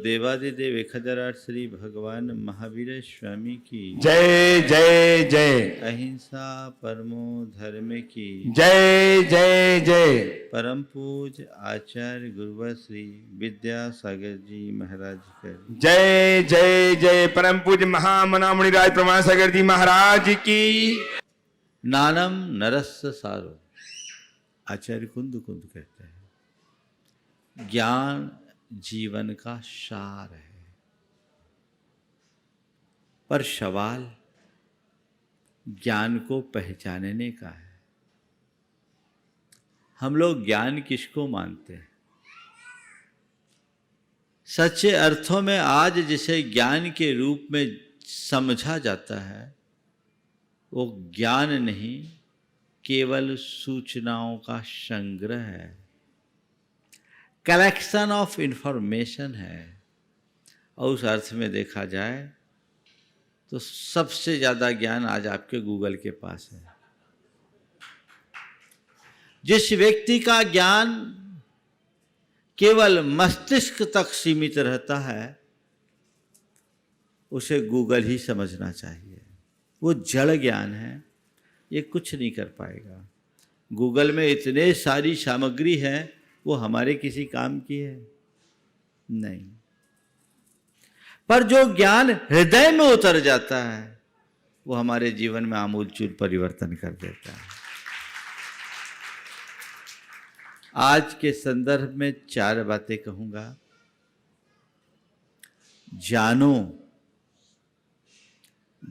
देवादिदेव 1008 श्री भगवान महावीर स्वामी की जय जय जय। अहिंसा परमो धर्म की जय जय जय। परम पूज आचार्य गुरुवर श्री विद्यासागर जी महाराज का जय जय जय। परम पूज्य महामना राज प्रमाण सागर जी महाराज की। नानम नरस्य सारो, आचार्य कुंद कुंद कहते हैं, ज्ञान जीवन का सार है। पर सवाल ज्ञान को पहचानने का है। हम लोग ज्ञान किसको मानते हैं? सच्चे अर्थों में आज जिसे ज्ञान के रूप में समझा जाता है वो ज्ञान नहीं, केवल सूचनाओं का संग्रह है, कलेक्शन ऑफ इंफॉर्मेशन है। और उस अर्थ में देखा जाए तो सबसे ज़्यादा ज्ञान आज आपके गूगल के पास है। जिस व्यक्ति का ज्ञान केवल मस्तिष्क तक सीमित रहता है उसे गूगल ही समझना चाहिए। वो जड़ ज्ञान है, ये कुछ नहीं कर पाएगा। गूगल में इतने सारी सामग्री है, वो हमारे किसी काम की है नहीं। पर जो ज्ञान हृदय में उतर जाता है वो हमारे जीवन में आमूलचूल परिवर्तन कर देता है। आज के संदर्भ में 4 बातें कहूंगा। जानो,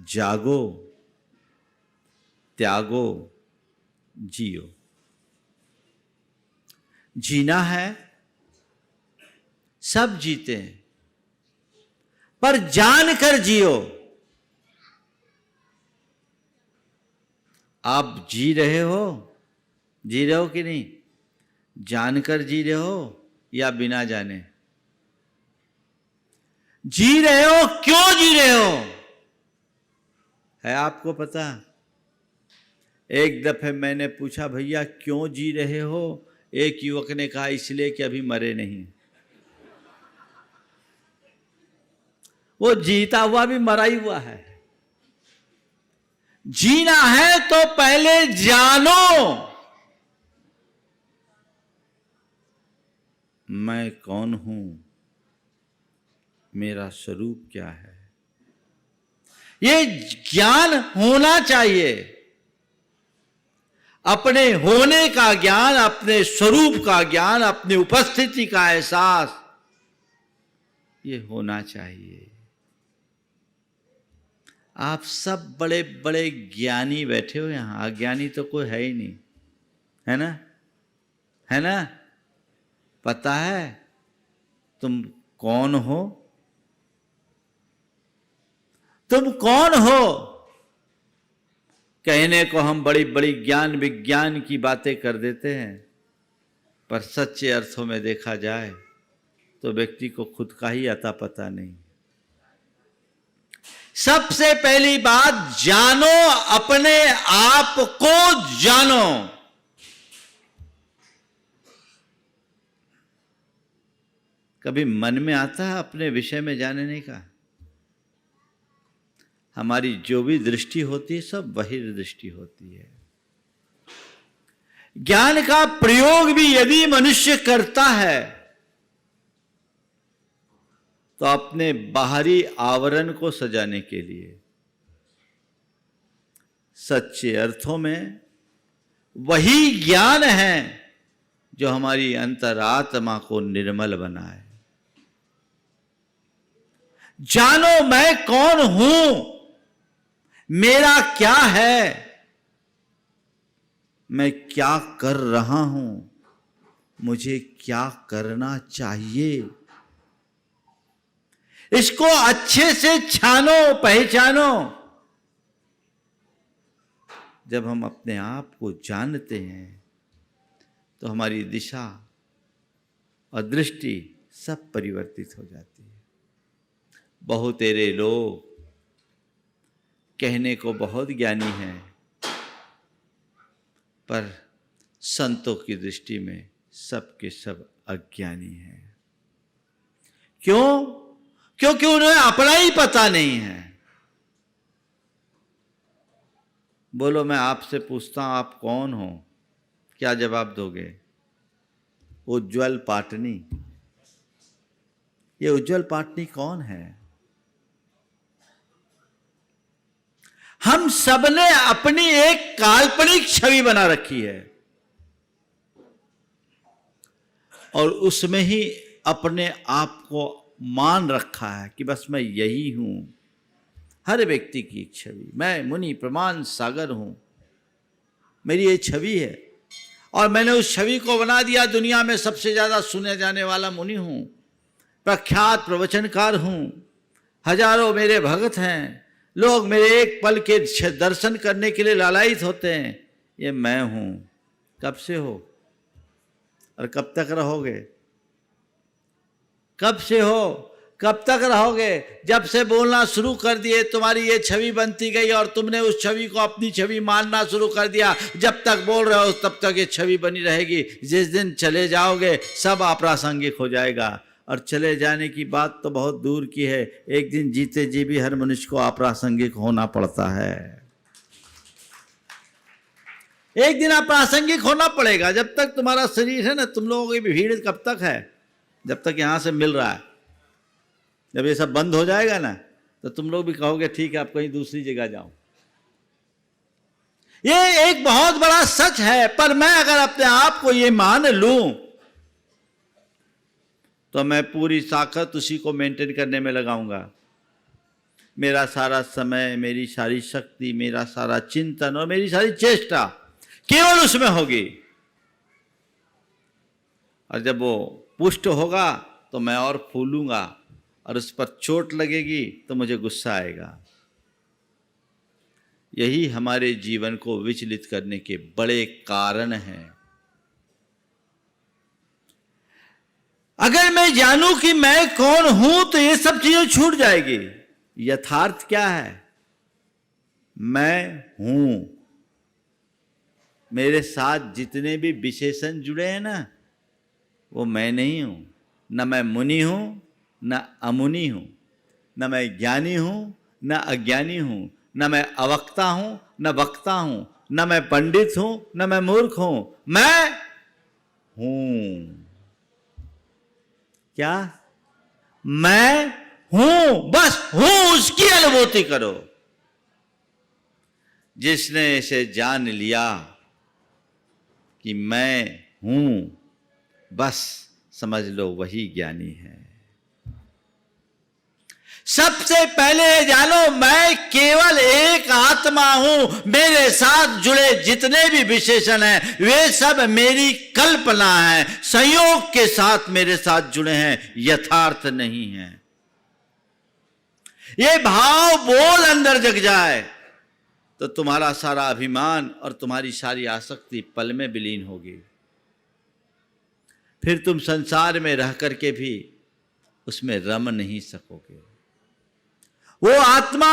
जागो, त्यागो, जियो। जीना है, सब जीते हैं, पर जान कर जियो। आप जी रहे हो कि नहीं? जानकर जी रहे हो या बिना जाने? जी रहे हो, क्यों जी रहे हो है आपको पता? एक दफे मैंने पूछा, भैया क्यों जी रहे हो? एक युवक ने कहा, इसलिए कि अभी मरे नहीं। वो जीता हुआ भी मरा ही हुआ है। जीना है तो पहले जानो मैं कौन हूं, मेरा स्वरूप क्या है। ये ज्ञान होना चाहिए। अपने होने का ज्ञान, अपने स्वरूप का ज्ञान, अपनी उपस्थिति का एहसास, ये होना चाहिए। आप सब बड़े बड़े ज्ञानी बैठे हो यहां, अज्ञानी तो कोई है ही नहीं, है ना? है ना? पता है तुम कौन हो? तुम कौन हो? कहने को हम बड़ी बड़ी ज्ञान विज्ञान की बातें कर देते हैं, पर सच्चे अर्थों में देखा जाए तो व्यक्ति को खुद का ही अता पता नहीं। सबसे पहली बात, जानो, अपने आप को जानो। कभी मन में आता है अपने विषय में जानने का? हमारी जो भी दृष्टि होती है सब बहिर्दृष्टि होती है। ज्ञान का प्रयोग भी यदि मनुष्य करता है तो अपने बाहरी आवरण को सजाने के लिए। सच्चे अर्थों में वही ज्ञान है जो हमारी अंतरात्मा को निर्मल बनाए। जानो मैं कौन हूं, मेरा क्या है, मैं क्या कर रहा हूं, मुझे क्या करना चाहिए। इसको अच्छे से छानो, पहचानो। जब हम अपने आप को जानते हैं तो हमारी दिशा और दृष्टि सब परिवर्तित हो जाती है। बहुतेरे लोग कहने को बहुत ज्ञानी हैं, पर संतों की दृष्टि में सब के सब अज्ञानी हैं। क्यों? क्योंकि उन्हें अपना ही पता नहीं है। बोलो, मैं आपसे पूछता हूं, आप कौन हो? क्या जवाब दोगे? उज्ज्वल पाटनी। ये उज्ज्वल पाटनी कौन है? हम सबने अपनी एक काल्पनिक छवि बना रखी है और उसमें ही अपने आप को मान रखा है कि बस मैं यही हूं। हर व्यक्ति की एक छवि, मैं मुनि प्रमाण सागर हूं, मेरी ये छवि है और मैंने उस छवि को बना दिया। दुनिया में सबसे ज्यादा सुने जाने वाला मुनि हूं, प्रख्यात प्रवचनकार हूं, हजारों मेरे भगत हैं, लोग मेरे एक पल के दर्शन करने के लिए लालायित होते हैं। ये मैं हूं। कब से हो और कब तक रहोगे? कब से हो, कब तक रहोगे? जब से बोलना शुरू कर दिए तुम्हारी ये छवि बनती गई और तुमने उस छवि को अपनी छवि मानना शुरू कर दिया। जब तक बोल रहे हो तब तक ये छवि बनी रहेगी। जिस दिन चले जाओगे सब अप्रासंगिक हो जाएगा। और चले जाने की बात तो बहुत दूर की है, एक दिन जीते जी भी हर मनुष्य को अप्रासंगिक होना पड़ता है। एक दिन अप्रासंगिक होना पड़ेगा। जब तक तुम्हारा शरीर है ना, तुम लोगों की भीड़ कब तक है? जब तक यहां से मिल रहा है। जब ये सब बंद हो जाएगा ना, तो तुम लोग भी कहोगे ठीक है, आप कहीं दूसरी जगह जाओ। ये एक बहुत बड़ा सच है। पर मैं अगर अपने आप को ये मान लूं तो मैं पूरी ताकत उसी को मेंटेन करने में लगाऊंगा। मेरा सारा समय, मेरी सारी शक्ति, मेरा सारा चिंतन और मेरी सारी चेष्टा केवल उसमें होगी। और जब वो पुष्ट होगा तो मैं और फूलूंगा और उस पर चोट लगेगी तो मुझे गुस्सा आएगा। यही हमारे जीवन को विचलित करने के बड़े कारण हैं। अगर मैं जानूं कि मैं कौन हूं तो ये सब चीजें छूट जाएगी। यथार्थ क्या है? मैं हूं। मेरे साथ जितने भी विशेषण जुड़े हैं ना, वो मैं नहीं हूं। न मैं मुनि हूं, न अमुनि हूं, न मैं ज्ञानी हूं, न अज्ञानी हूं, न मैं अवक्ता हूं, न वक्ता हूं, न मैं पंडित हूं, न मैं मूर्ख हूं। मैं हूं। क्या? मैं हूं, बस हूं, उसकी अनुभूति करो। जिसने इसे जान लिया कि मैं हूं, बस समझ लो वही ज्ञानी है। सबसे पहले जानो, मैं केवल एक आत्मा हूं। मेरे साथ जुड़े जितने भी विशेषण हैं वे सब मेरी कल्पना है, संयोग के साथ मेरे साथ जुड़े हैं, यथार्थ नहीं है। ये भाव बोल अंदर जग जाए तो तुम्हारा सारा अभिमान और तुम्हारी सारी आसक्ति पल में विलीन होगी। फिर तुम संसार में रह करके भी उसमें रम नहीं सकोगे। वो आत्मा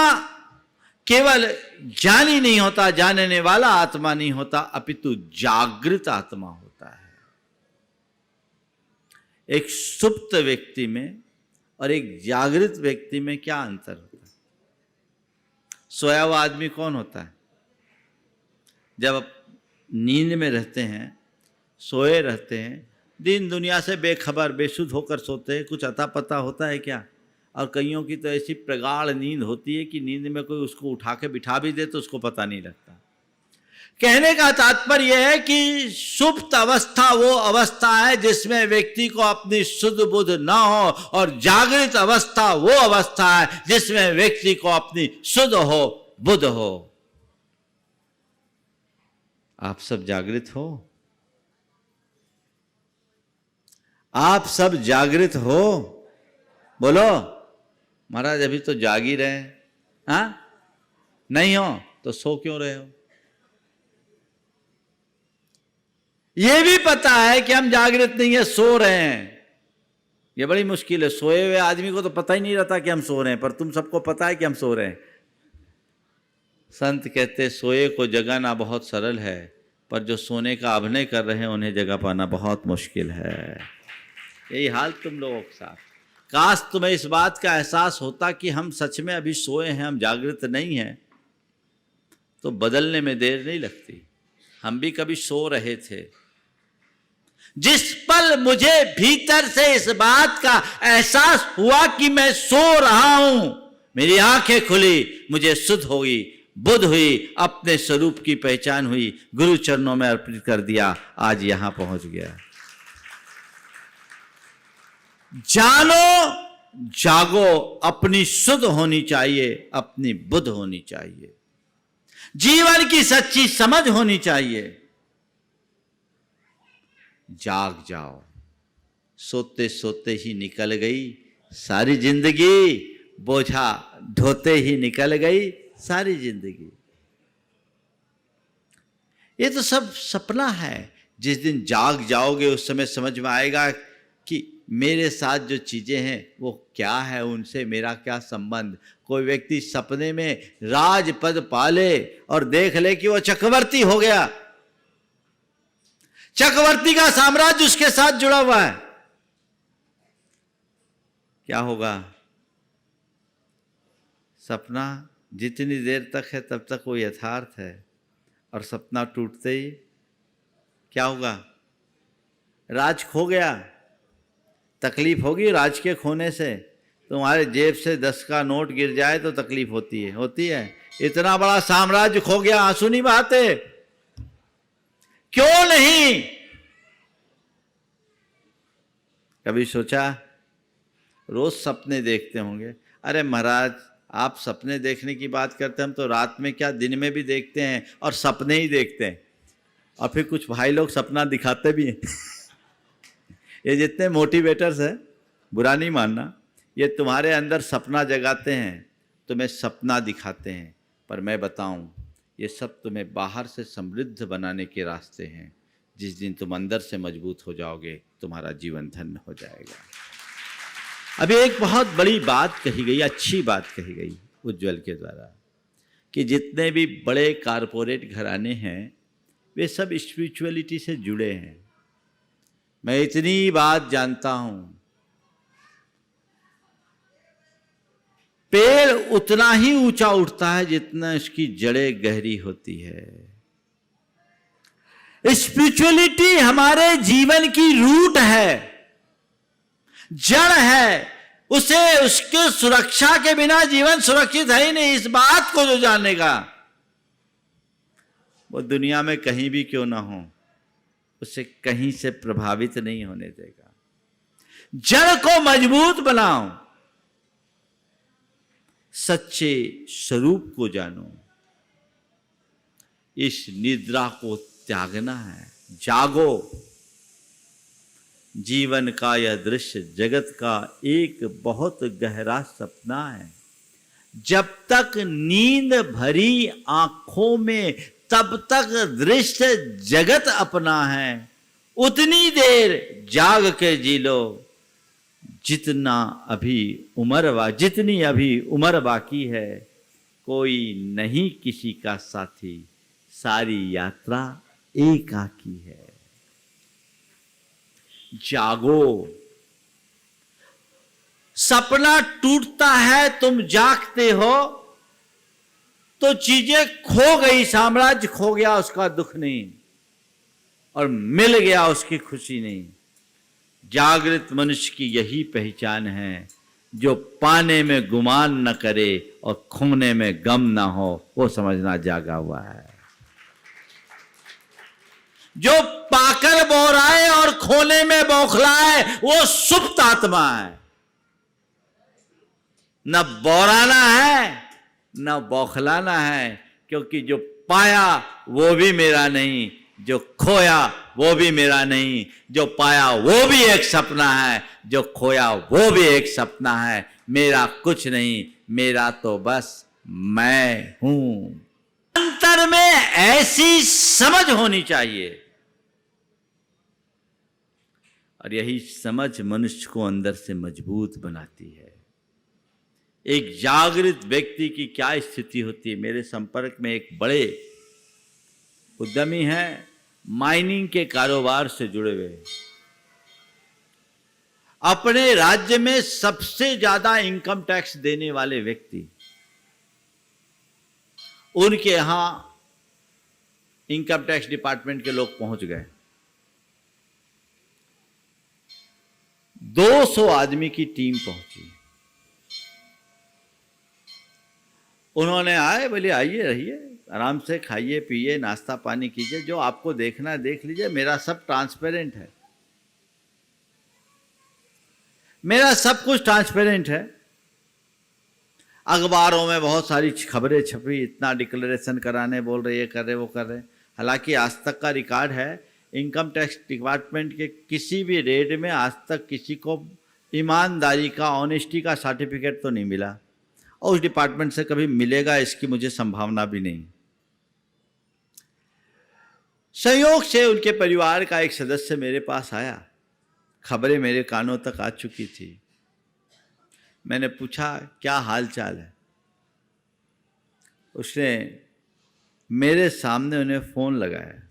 केवल ज्ञानी नहीं होता, जानने वाला आत्मा नहीं होता, अपितु जागृत आत्मा होता है। एक सुप्त व्यक्ति में और एक जागृत व्यक्ति में क्या अंतर होता है? सोया हुआ आदमी कौन होता है? जब नींद में रहते हैं, सोए रहते हैं, दिन दुनिया से बेखबर बेसुध होकर सोते हैं, कुछ अता पता होता है क्या? और कईयों की तो ऐसी प्रगाढ़ नींद होती है कि नींद में कोई उसको उठा के बिठा भी दे तो उसको पता नहीं लगता। कहने का तात्पर्य यह है कि सुप्त अवस्था वो अवस्था है जिसमें व्यक्ति को अपनी शुद्ध बुद्ध ना हो, और जागृत अवस्था वो अवस्था है जिसमें व्यक्ति को अपनी शुद्ध हो, बुद्ध हो। आप सब जागृत हो? आप सब जागृत हो? बोलो। महाराज अभी तो जाग ही रहे हैं। हाँ, नहीं हो तो सो क्यों रहे हो? ये भी पता है कि हम जागृत नहीं है, सो रहे हैं। ये बड़ी मुश्किल है। सोए हुए आदमी को तो पता ही नहीं रहता कि हम सो रहे हैं, पर तुम सबको पता है कि हम सो रहे हैं। संत कहते सोए को जगाना बहुत सरल है, पर जो सोने का अभिनय कर रहे हैं उन्हें जगा पाना बहुत मुश्किल है। यही हाल तुम लोगों के साथ। काश तुम्हें इस बात का एहसास होता कि हम सच में अभी सोए हैं, हम जागृत नहीं हैं, तो बदलने में देर नहीं लगती। हम भी कभी सो रहे थे। जिस पल मुझे भीतर से इस बात का एहसास हुआ कि मैं सो रहा हूं, मेरी आंखें खुली, मुझे सुध हुई, बुध हुई, अपने स्वरूप की पहचान हुई, गुरु चरणों में अर्पित कर दिया, आज यहां पहुंच गया। जानो जागो, अपनी सुध होनी चाहिए, अपनी बुध होनी चाहिए, जीवन की सच्ची समझ होनी चाहिए। जाग जाओ। सोते सोते ही निकल गई सारी जिंदगी, बोझा ढोते ही निकल गई सारी जिंदगी। ये तो सब सपना है। जिस दिन जाग जाओगे उस समय समझ में आएगा कि मेरे साथ जो चीजें हैं वो क्या है, उनसे मेरा क्या संबंध। कोई व्यक्ति सपने में राजपद पाले और देख ले कि वो चक्रवर्ती हो गया, चक्रवर्ती का साम्राज्य उसके साथ जुड़ा हुआ है, क्या होगा? सपना जितनी देर तक है तब तक वो यथार्थ है, और सपना टूटते ही क्या होगा? राज खो गया। तकलीफ होगी राज के खोने से। तुम्हारे जेब से 10 का नोट गिर जाए तो तकलीफ होती है। इतना बड़ा साम्राज्य खो गया, आंसू नहीं बहाते? क्यों नहीं? कभी सोचा? रोज सपने देखते होंगे। अरे महाराज, आप सपने देखने की बात करते हैं, हम तो रात में क्या दिन में भी देखते हैं और सपने ही देखते हैं। और फिर कुछ भाई लोग सपना दिखाते भी हैं। ये जितने मोटिवेटर्स हैं, बुरा नहीं मानना, ये तुम्हारे अंदर सपना जगाते हैं, तुम्हें सपना दिखाते हैं। पर मैं बताऊं, ये सब तुम्हें बाहर से समृद्ध बनाने के रास्ते हैं। जिस दिन तुम अंदर से मजबूत हो जाओगे, तुम्हारा जीवन धन्य हो जाएगा। अभी एक बहुत बड़ी बात कही गई, अच्छी बात कही गई उज्जवल के द्वारा, कि जितने भी बड़े कारपोरेट घराने हैं वे सब स्पिरिचुअलिटी से जुड़े हैं। मैं इतनी बात जानता हूं, पेड़ उतना ही ऊंचा उठता है जितना इसकी जड़ें गहरी होती है। स्पिरिचुअलिटी हमारे जीवन की रूट है, जड़ है। उसे उसके सुरक्षा के बिना जीवन सुरक्षित है ही नहीं। इस बात को जो जानेगा, वो दुनिया में कहीं भी क्यों ना हो, उसे कहीं से प्रभावित नहीं होने देगा। जड़ को मजबूत बनाओ, सच्चे स्वरूप को जानो। इस निद्रा को त्यागना है। जागो। जीवन का यह दृश्य जगत का एक बहुत गहरा सपना है। जब तक नींद भरी आंखों में तब तक दृश्य जगत अपना है। उतनी देर जाग के जी लो जितनी अभी उम्र बाकी है। कोई नहीं किसी का साथी, सारी यात्रा एकाकी है। जागो। सपना टूटता है, तुम जागते हो तो चीजें खो गई, साम्राज्य खो गया, उसका दुख नहीं, और मिल गया उसकी खुशी नहीं। जागृत मनुष्य की यही पहचान है, जो पाने में गुमान न करे और खोने में गम ना हो, वो समझना जागा हुआ है। जो पाकर बोराए और खोने में बौखलाए, वो सुप्त आत्मा है। न बोराना है न बौखलाना है, क्योंकि जो पाया वो भी मेरा नहीं, जो खोया वो भी मेरा नहीं। जो पाया वो भी एक सपना है, जो खोया वो भी एक सपना है। मेरा कुछ नहीं, मेरा तो बस मैं हूं। अंतर में ऐसी समझ होनी चाहिए, और यही समझ मनुष्य को अंदर से मजबूत बनाती है। एक जागृत व्यक्ति की क्या स्थिति होती है? मेरे संपर्क में एक बड़े उद्यमी हैं, माइनिंग के कारोबार से जुड़े हुए। अपने राज्य में सबसे ज्यादा इनकम टैक्स देने वाले व्यक्ति, उनके यहां इनकम टैक्स डिपार्टमेंट के लोग पहुंच गए। 200 आदमी की टीम पहुंची। उन्होंने आए, बोले आइए रहिए, आराम से खाइए पिए, नाश्ता पानी कीजिए, जो आपको देखना है देख लीजिए, मेरा सब ट्रांसपेरेंट है, मेरा सब कुछ ट्रांसपेरेंट है। अखबारों में बहुत सारी खबरें छपी, इतना डिक्लेरेशन कराने बोल रहे, ये कर रहे वो कर रहे। हालांकि आज तक का रिकॉर्ड है, इनकम टैक्स डिपार्टमेंट के किसी भी रेड में आज तक किसी को ईमानदारी का, ऑनेस्टी का सर्टिफिकेट तो नहीं मिला, और उस डिपार्टमेंट से कभी मिलेगा इसकी मुझे संभावना भी नहीं। संयोग से उनके परिवार का एक सदस्य मेरे पास आया, खबरें मेरे कानों तक आ चुकी थी। मैंने पूछा क्या हाल चाल है। उसने मेरे सामने उन्हें फोन लगाया,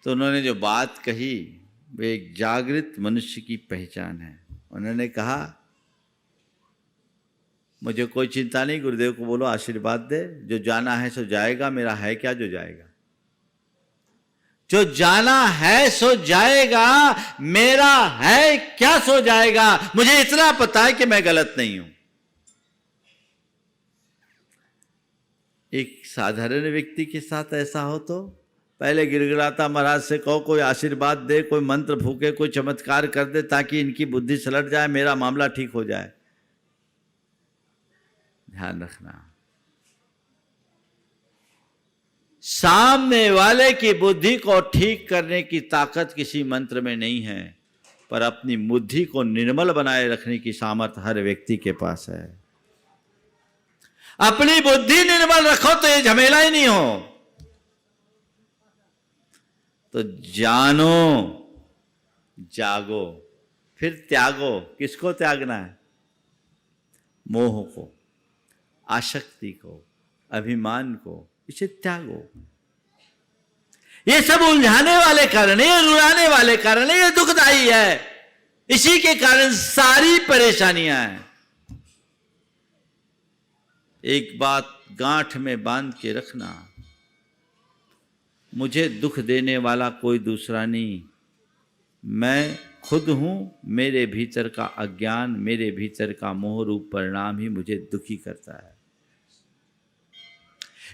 तो उन्होंने जो बात कही वो एक जागृत मनुष्य की पहचान है। उन्होंने कहा मुझे कोई चिंता नहीं, गुरुदेव को बोलो आशीर्वाद दे, जो जाना है सो जाएगा, मेरा है क्या जो जाएगा, जो जाना है सो जाएगा, मेरा है क्या सो जाएगा, मुझे इतना पता है कि मैं गलत नहीं हूं। एक साधारण व्यक्ति के साथ ऐसा हो तो पहले गिड़गिड़ाता महाराज से कहो कोई आशीर्वाद दे, कोई मंत्र फूके, कोई चमत्कार कर दे ताकि इनकी बुद्धि सलट जाए, मेरा मामला ठीक हो जाए। ध्यान रखना, सामने वाले की बुद्धि को ठीक करने की ताकत किसी मंत्र में नहीं है, पर अपनी बुद्धि को निर्मल बनाए रखने की सामर्थ्य हर व्यक्ति के पास है। अपनी बुद्धि निर्मल रखो तो ये झमेला ही नहीं हो। तो जानो, जागो, फिर त्यागो। किसको त्यागना है? मोह को, आसक्ति को, अभिमान को, इसे त्यागो। ये सब उलझाने वाले कारण है, ये रुलाने वाले कारण है, ये दुखदाई है, इसी के कारण सारी परेशानियां हैं। एक बात गांठ में बांध के रखना, मुझे दुख देने वाला कोई दूसरा नहीं, मैं खुद हूं। मेरे भीतर का अज्ञान, मेरे भीतर का मोह रूप परिणाम ही मुझे दुखी करता है।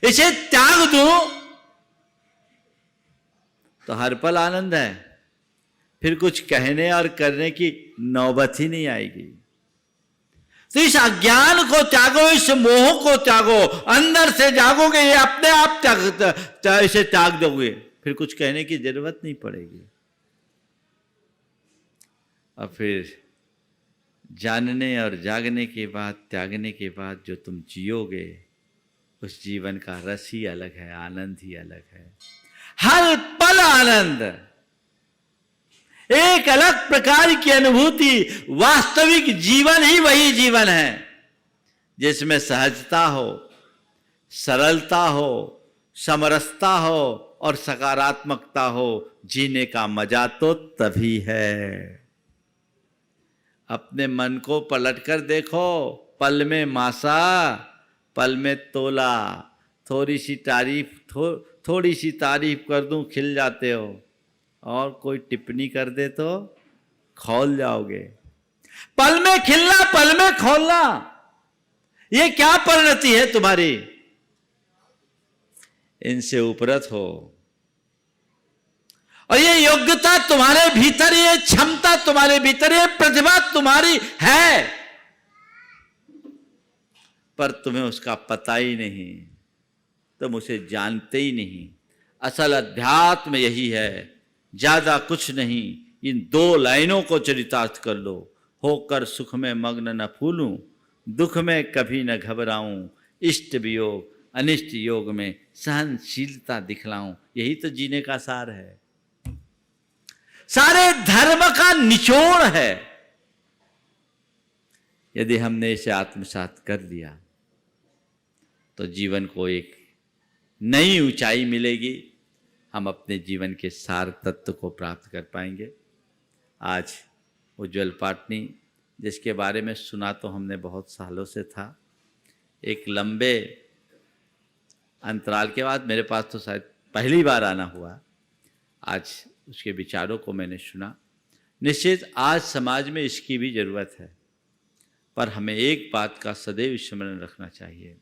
इसे त्याग दूं तो हर पल आनंद है, फिर कुछ कहने और करने की नौबत ही नहीं आएगी। तो इस अज्ञान को त्यागो, इस मोह को त्यागो, अंदर से जागोगे, ये अपने आप इसे त्याग दोगे, फिर कुछ कहने की जरूरत नहीं पड़ेगी। और फिर जानने और जागने के बाद, त्यागने के बाद जो तुम जियोगे, उस जीवन का रस ही अलग है, आनंद ही अलग है, हर पल आनंद, एक अलग प्रकार की अनुभूति। वास्तविक जीवन ही वही जीवन है जिसमें सहजता हो, सरलता हो, समरसता हो और सकारात्मकता हो। जीने का मजा तो तभी है। अपने मन को पलटकर देखो, पल में मासा, पल में तोला। थोड़ी सी तारीफ कर दूं खिल जाते हो, और कोई टिप्पणी कर दे तो खौल जाओगे। पल में खिलना, पल में खौलना, ये क्या परिणति है तुम्हारी? इनसे उपरत हो। और ये योग्यता तुम्हारे भीतर, ये क्षमता तुम्हारे भीतर, ये प्रतिभा तुम्हारी है, पर तुम्हें उसका पता ही नहीं, तुम उसे जानते ही नहीं। असल अध्यात्म यही है, ज्यादा कुछ नहीं। इन 2 लाइनों को चरितार्थ कर लो। होकर सुख में मग्न न फूलूं, दुख में कभी न घबराऊं, इष्ट वियोग अनिष्ट योग में सहनशीलता दिखलाऊं। यही तो जीने का सार है, सारे धर्म का निचोड़ है। यदि हमने इसे आत्मसात कर लिया तो जीवन को एक नई ऊंचाई मिलेगी। हम अपने जीवन के सार तत्व को प्राप्त कर पाएंगे। आज उज्ज्वल पाटनी, जिसके बारे में सुना तो हमने बहुत सालों से था, एक लंबे अंतराल के बाद मेरे पास तो शायद पहली बार आना हुआ, आज उसके विचारों को मैंने सुना। निश्चित आज समाज में इसकी भी ज़रूरत है, पर हमें एक बात का सदैव स्मरण रखना चाहिए,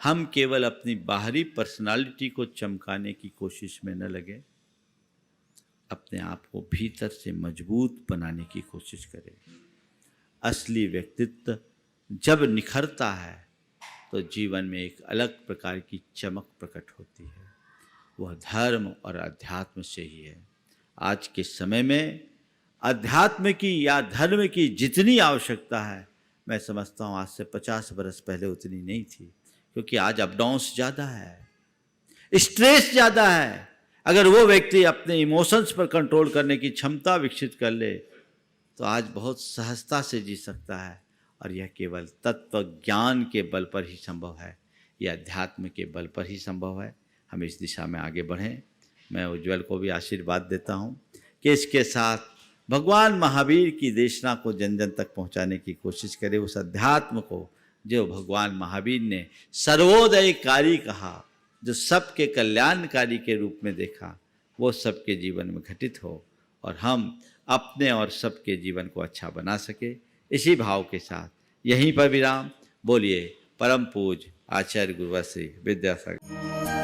हम केवल अपनी बाहरी पर्सनालिटी को चमकाने की कोशिश में न लगे, अपने आप को भीतर से मजबूत बनाने की कोशिश करें। असली व्यक्तित्व जब निखरता है तो जीवन में एक अलग प्रकार की चमक प्रकट होती है, वह धर्म और अध्यात्म से ही है। आज के समय में अध्यात्म की या धर्म की जितनी आवश्यकता है, मैं समझता हूँ आज से 50 बरस पहले उतनी नहीं थी, क्योंकि आज अपडाउन्स ज़्यादा है, स्ट्रेस ज़्यादा है। अगर वो व्यक्ति अपने इमोशंस पर कंट्रोल करने की क्षमता विकसित कर ले तो आज बहुत सहजता से जी सकता है, और यह केवल तत्व ज्ञान के बल पर ही संभव है, यह अध्यात्म के बल पर ही संभव है। हम इस दिशा में आगे बढ़ें। मैं उज्ज्वल को भी आशीर्वाद देता हूँ कि इसके साथ भगवान महावीर की देशना को जन जन तक पहुँचाने की कोशिश करें, उस अध्यात्म को जो भगवान महावीर ने सर्वोदयकारी कहा, जो सबके कल्याणकारी के रूप में देखा, वो सबके जीवन में घटित हो और हम अपने और सबके जीवन को अच्छा बना सके। इसी भाव के साथ यहीं पर विराम। बोलिए परम पूज्य आचार्य गुरुवर श्री विद्यासागर।